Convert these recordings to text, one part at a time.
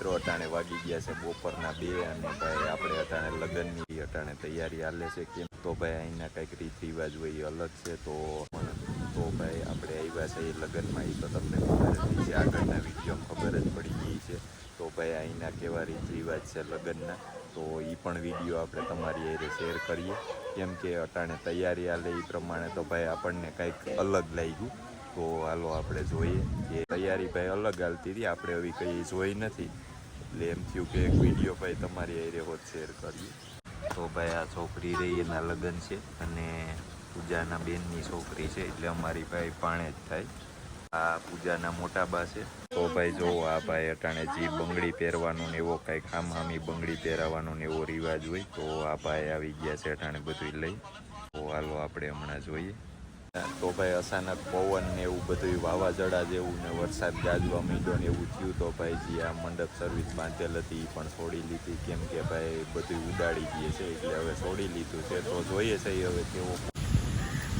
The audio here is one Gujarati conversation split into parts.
મિત્રો અટાણે વાગી ગયા છે બપોરના 2 અને ભાઈ આપણે અટાણે લગ્નની અટાણે તૈયારી હાલે છે. કેમ તો ભાઈ અહીંના કંઈક રીત રિવાજ હોય એ અલગ છે. તો ભાઈ આપણે આવ્યા છે એ લગ્નમાં, એ તો તમને ખબર જ છે, આગળના વિડીયોમાં ખબર જ પડી ગઈ છે. તો ભાઈ અહીંના કેવા રીત રિવાજ છે લગ્નના, તો એ પણ વિડીયો આપણે તમારી હારે શેર કરીએ. કેમ કે અટાણે તૈયારી હાલે એ પ્રમાણે તો ભાઈ આપણને કંઈક અલગ લાગ્યું. તો હાલો આપણે જોઈએ કે તૈયારી ભાઈ અલગ હાલતી હતી, આપણે હવે કંઈ જોઈ નથી, એટલે એમ થયું કે એક વિડીયો ભાઈ તમારી હારે હોત શેર કરીએ. તો ભાઈ આ છોકરી રહી એના લગ્ન છે અને પૂજાના બેનની છોકરી છે, એટલે અમારી ભાઈ પાણે જ થાય. આ પૂજાના મોટા બા છે. તો ભાઈ જો આ ભાઈ અટાણે જે બંગડી પહેરવાનું ને એવો કંઈક હામી બંગડી પહેરાવાનો ને એવો રિવાજ હોય, તો આ ભાઈ આવી ગયા છે અટાણે બધું લઈ. તો હાલો આપણે હમણાં જોઈએ. તો ભાઈ અચાનક પવન ને એવું બધું વાવાઝોડા જેવું ને વરસાદ ગાજવા માંડ્યો ને એવું થયું. તો ભાઈ જે આ મંડપ સર્વિસ બાંધેલ હતી એ પણ છોડી લીધી, કેમ કે ભાઈ બધું ઉડાડી દે છે, એટલે હવે છોડી લીધું છે. તો જોઈએ છે હવે કેવો,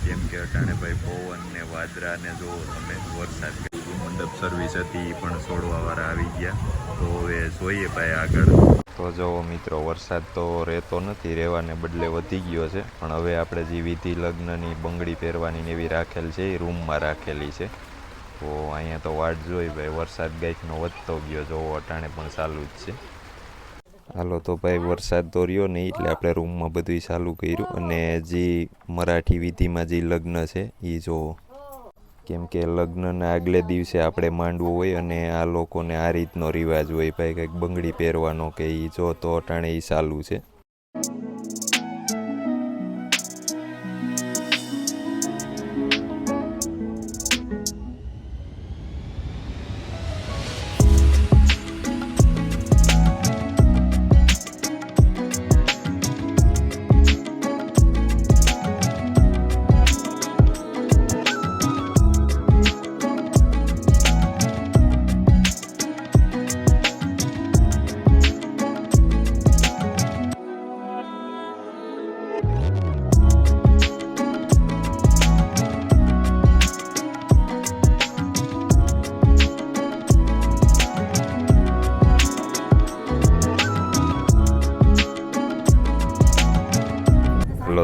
કેમ કે અટાણે ભાઈ પવન ને વાદળા ને જો તમે વરસાદ મંડપ સર્વિસ હતી એ પણ છોડવાવાળા આવી ગયા. તો હવે જોઈએ ભાઈ આગળ. તો જો મિત્રો વરસાદ તો રહેતો નથી, રહેવાને બદલે વધી ગયો છે. પણ હવે આપણે જે વિધિ લગ્નની બંગડી પહેરવાની ને એવી રાખેલ છે એ રૂમમાં રાખેલી છે. તો અહીંયા તો વાટ જોઈ ભાઈ, વરસાદ ગાયકનો વધતો ગયો, જોવો અટાણે પણ ચાલુ જ છે. હાલો તો ભાઈ વરસાદ તો રહ્યો નહીં, એટલે આપણે રૂમમાં બધું ચાલુ કર્યું. અને જે મરાઠી વિધિમાં જે લગ્ન છે એ જોવો, કેમ કે લગ્નના આગલે દિવસે આપણે માંડવું હોય અને આ લોકોને આ રીતનો રિવાજ હોય ભાઈ, કંઈક બંગડી પહેરવાનો કે એ જો તો અટાણે એ ચાલુ છે.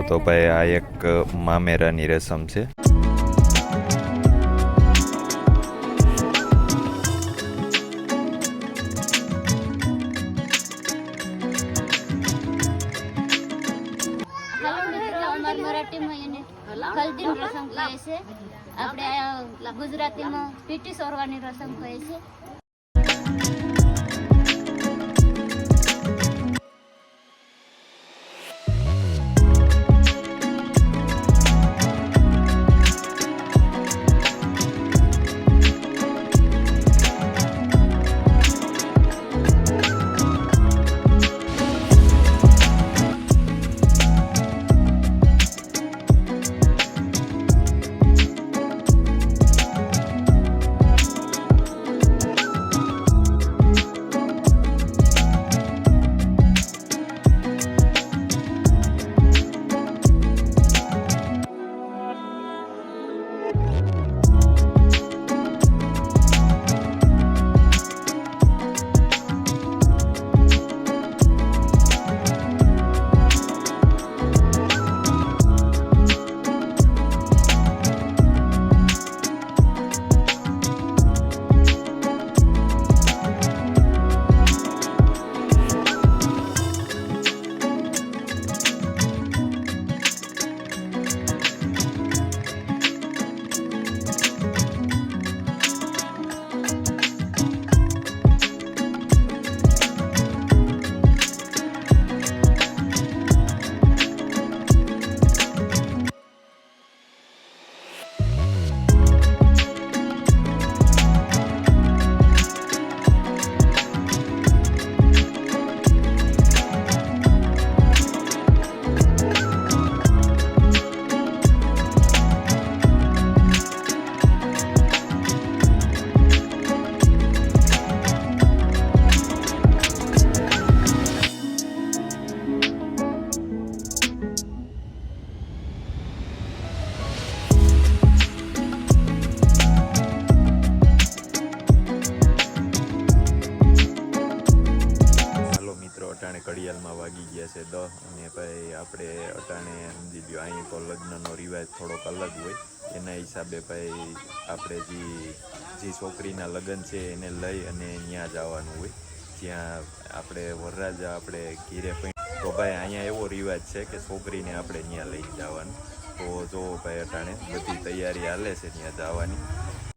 તો ભાઈ આ એક મામેરાની રસમ છે. મરાઠીમાં એને હલ્દીની રસમ કહે છે, આપણે ગુજરાતીમાં પીટી સોરવાની રસમ કહે છે. છે 10 અને ભાઈ આપણે અટાણે સમજી લ્યો અહીં તો લગ્નનો રિવાજ થોડોક અલગ હોય, એના હિસાબે ભાઈ આપણે જે છોકરીના લગ્ન છે એને લઈ અને ત્યાં જવાનું હોય, જ્યાં આપણે વરરાજા આપણે ઘીરે તો ભાઈ અહીંયા એવો રિવાજ છે કે છોકરીને આપણે ત્યાં લઈ જવાનું. તો જો ભાઈ અટાણે બધી તૈયારી હાલે છે ત્યાં જવાની.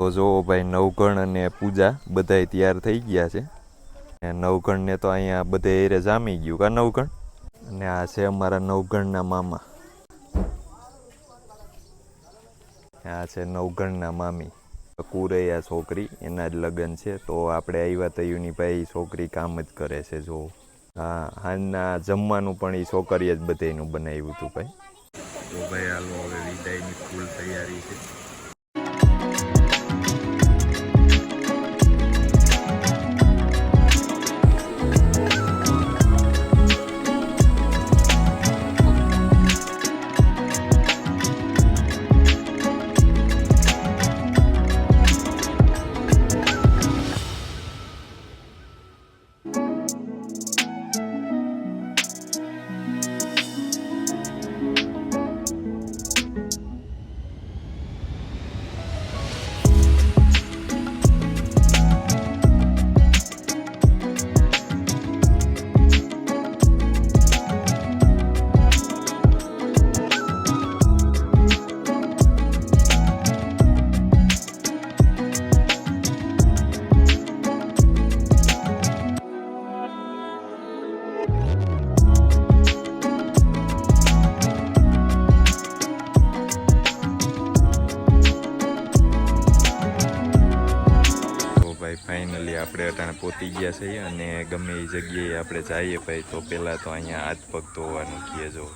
તો જો ભાઈ નવગણ અને પૂજા બધાય તૈયાર થઈ ગયા છે. નવગણને તો અહીંયા બધે એરે જામી ગયું કા નવગણ. અને આ છે અમારા નવગણના મામા, આ છે નવગણના મામી. કુરૈયા છોકરી એના જ લગ્ન છે. તો આપણે આવ્યા તયુની ભાઈ છોકરી કામ જ કરે છે. જો હા, હાલના જમવાનું પણ એ છોકરીએ જ બધાનું બનાવ્યું હતું ભાઈ. તો ભાઈ હાલો હવે વિદાયની ફૂલ તૈયારી છે. ફાઇનલી આપણે અટાણે પહોંચી ગયા છીએ અને ગમે એ જગ્યાએ આપણે જઈએ ભાઈ તો પહેલાં તો અહીંયા હાથ પગ ધોવાનું કહે. જો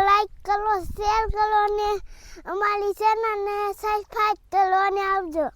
લાઈક કરો, શેર કરો અને અમારી ચેનલને સબસ્ક્રાઇબ કરો અને આવજો.